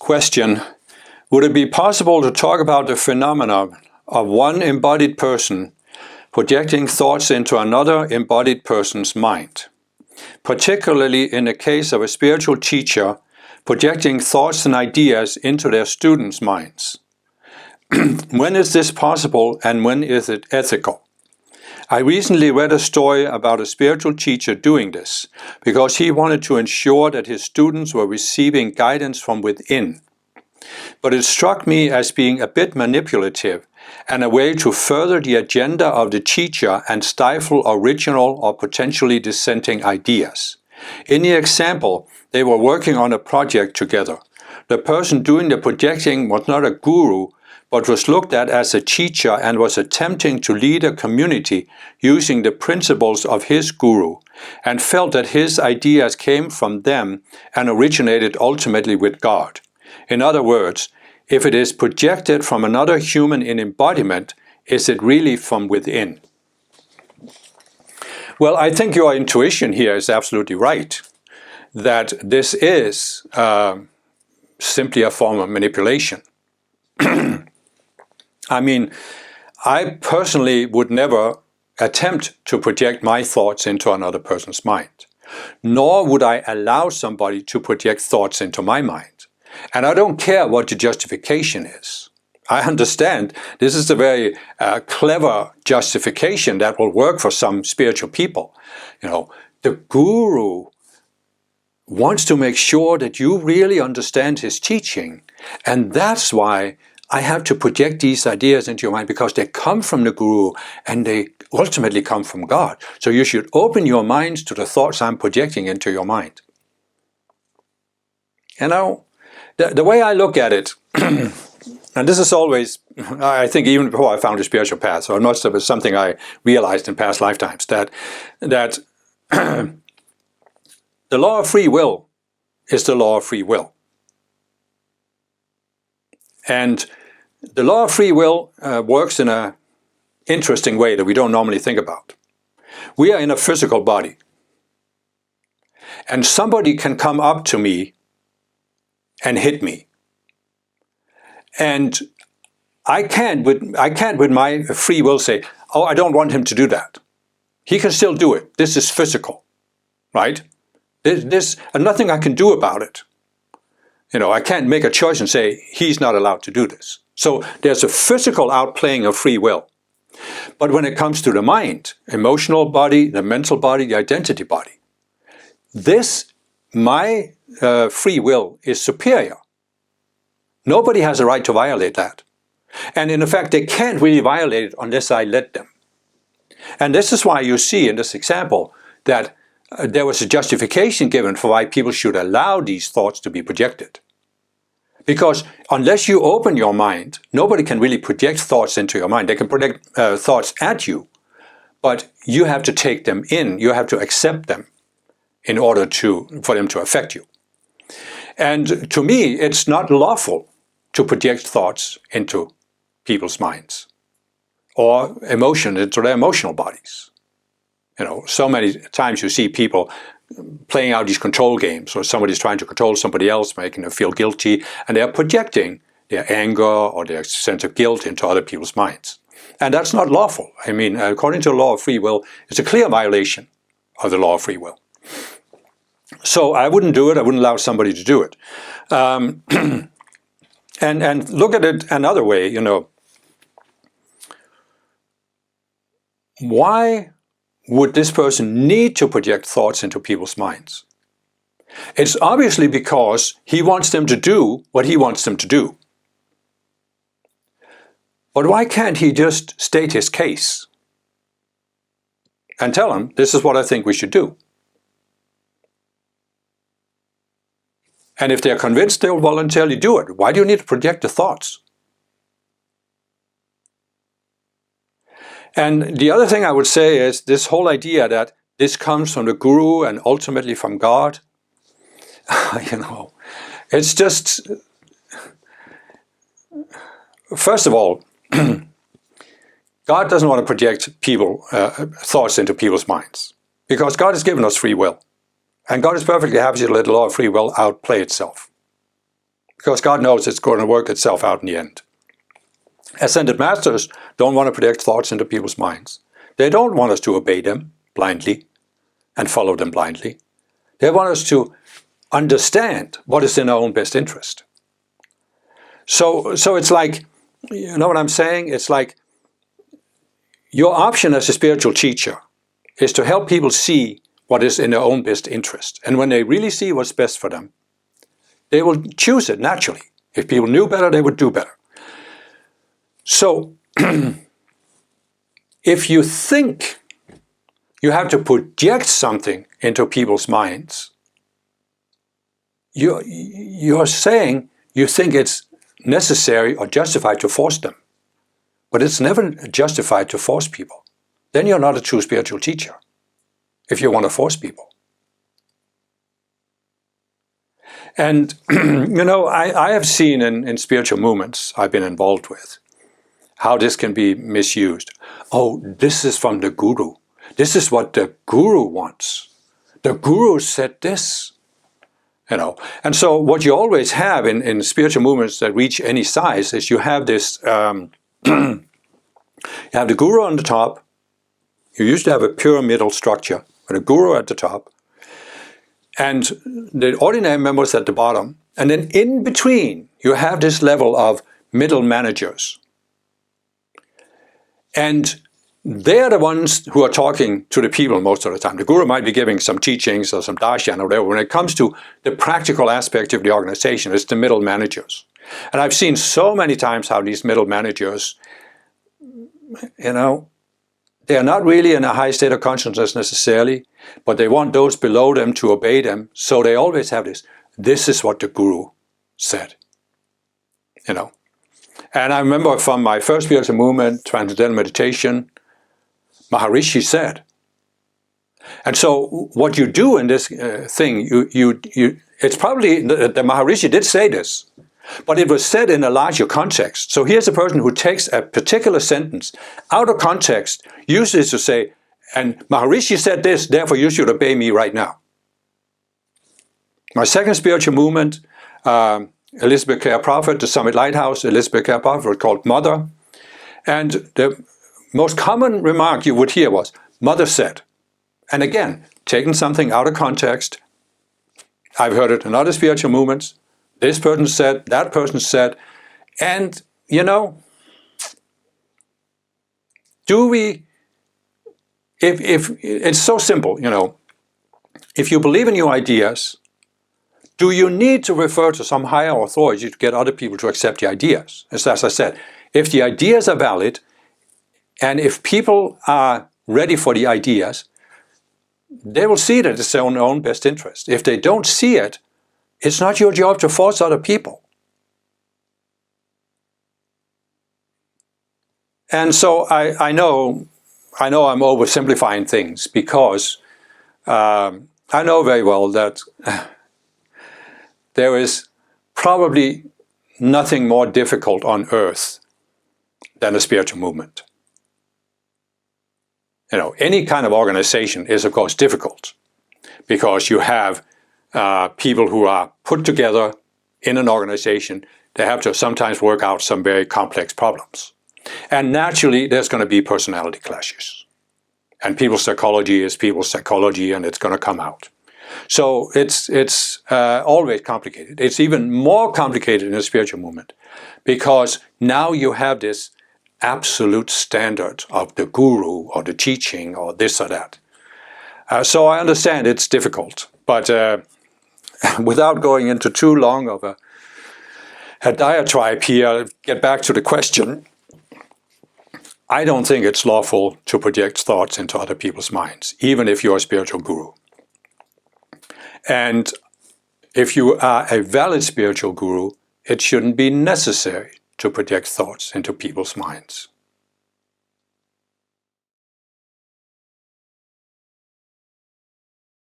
Question: would it be possible to talk about the phenomenon of one embodied person projecting thoughts into another embodied person's mind, particularly in the case of a spiritual teacher projecting thoughts and ideas into their students' minds? When is this possible and when is it ethical? I recently read a story about a spiritual teacher doing this because he wanted to ensure that his students were receiving guidance from within. But it struck me as being a bit manipulative and a way to further the agenda of the teacher and stifle original or potentially dissenting ideas. In the example, they were working on a project together. The person doing the projecting was not a guru, but was looked at as a teacher and was attempting to lead a community using the principles of his guru, and felt that his ideas came from them and originated ultimately with God. In other words, if it is projected from another human in embodiment, is it really from within? Well, I think your intuition here is absolutely right, that this is simply a form of manipulation. I mean, I personally would never attempt to project my thoughts into another person's mind, nor would I allow somebody to project thoughts into my mind. And I don't care what the justification is. I understand this is a very clever justification that will work for some spiritual people. You know, the guru wants to make sure that you really understand his teaching, and that's why I have to project these ideas into your mind, because they come from the guru and they ultimately come from God. So you should open your minds to the thoughts I'm projecting into your mind. You know, the way I look at it, and this is always, I think even before I found the spiritual path, so it must have been something I realized in past lifetimes, that the law of free will is the law of free will. And the law of free will works in an interesting way that we don't normally think about. We are in a physical body. And somebody can come up to me and hit me. And I can't with my free will say, oh, I don't want him to do that. He can still do it. This is physical, right? There's nothing I can do about it. You know, I can't make a choice and say, he's not allowed to do this. So there's a physical outplaying of free will. But when it comes to the mind, emotional body, the mental body, the identity body, my free will is superior. Nobody has a right to violate that. And in effect, they can't really violate it unless I let them. And this is why you see in this example that there was a justification given for why people should allow these thoughts to be projected. Because unless you open your mind, nobody can really project thoughts into your mind. They can project thoughts at you, but you have to take them in. You have to accept them in order for them to affect you. And to me, it's not lawful to project thoughts into people's minds or emotion into their emotional bodies. You know, so many times you see people playing out these control games, or somebody's trying to control somebody else, making them feel guilty, and they're projecting their anger or their sense of guilt into other people's minds. And that's not lawful. I mean, according to the law of free will, it's a clear violation of the law of free will. So I wouldn't do it. I wouldn't allow somebody to do it. And look at it another way, you know. Why would this person need to project thoughts into people's minds? It's obviously because he wants them to do what he wants them to do. But why can't he just state his case and tell them, this is what I think we should do? And if they're convinced, they'll voluntarily do it. Why do you need to project the thoughts? And the other thing I would say is this whole idea that this comes from the guru and ultimately from God. You know, it's just, first of all, God doesn't want to project thoughts into people's minds, because God has given us free will. And God is perfectly happy to let the law of free will outplay itself. because God knows it's going to work itself out in the end. Ascended masters don't want to project thoughts into people's minds. They don't want us to obey them blindly and follow them blindly. They want us to understand what is in our own best interest. So it's like, you know what I'm saying? It's like your option as a spiritual teacher is to help people see what is in their own best interest. And when they really see what's best for them, they will choose it naturally. If people knew better, they would do better. So if you think you have to project something into people's minds, you're saying you think it's necessary or justified to force them. But it's never justified to force people. Then you're not a true spiritual teacher, if you want to force people. And, you know, I have seen in spiritual movements I've been involved with, how this can be misused. Oh, this is from the guru. This is what the guru wants. The guru said this. You know, and so what you always have in spiritual movements that reach any size is you have this, you have the guru on the top. You usually have a pyramidal structure with a guru at the top, and the ordinary members at the bottom. And then in between, you have this level of middle managers. And they're the ones who are talking to the people most of the time. The guru might be giving some teachings or some darshan or whatever. When it comes to the practical aspect of the organization, it's the middle managers. And I've seen so many times how these middle managers, you know, they are not really in a high state of consciousness necessarily, but they want those below them to obey them. So they always have this is what the guru said, you know. And I remember from my first spiritual movement, Transcendental Meditation, Maharishi said. And so what you do in this thing, it's probably, the Maharishi did say this, but it was said in a larger context. So here's a person who takes a particular sentence out of context, uses it to say, and Maharishi said this, therefore you should obey me right now. My second spiritual movement, Elizabeth Care Prophet, the Summit Lighthouse, Elizabeth Care Prophet was called Mother. And the most common remark you would hear was, Mother said. And again, taking something out of context. I've heard it in other spiritual movements. This person said, that person said. And, you know, if it's so simple, you know, if you believe in your ideas, do you need to refer to some higher authority to get other people to accept the ideas? As I said, if the ideas are valid, and if people are ready for the ideas, they will see that it's their own best interest. If they don't see it, it's not your job to force other people. And so I know I'm oversimplifying things because I know very well that there is probably nothing more difficult on earth than a spiritual movement. You know, any kind of organization is, of course, difficult because you have people who are put together in an organization. They have to sometimes work out some very complex problems. And naturally, there's going to be personality clashes. And people's psychology is people's psychology, and it's going to come out. So it's always complicated. It's even more complicated in a spiritual movement because now you have this absolute standard of the guru or the teaching or this or that. So I understand it's difficult, but without going into too long of a diatribe here, I'll get back to the question. I don't think it's lawful to project thoughts into other people's minds, even if you're a spiritual guru. And if you are a valid spiritual guru, it shouldn't be necessary to project thoughts into people's minds.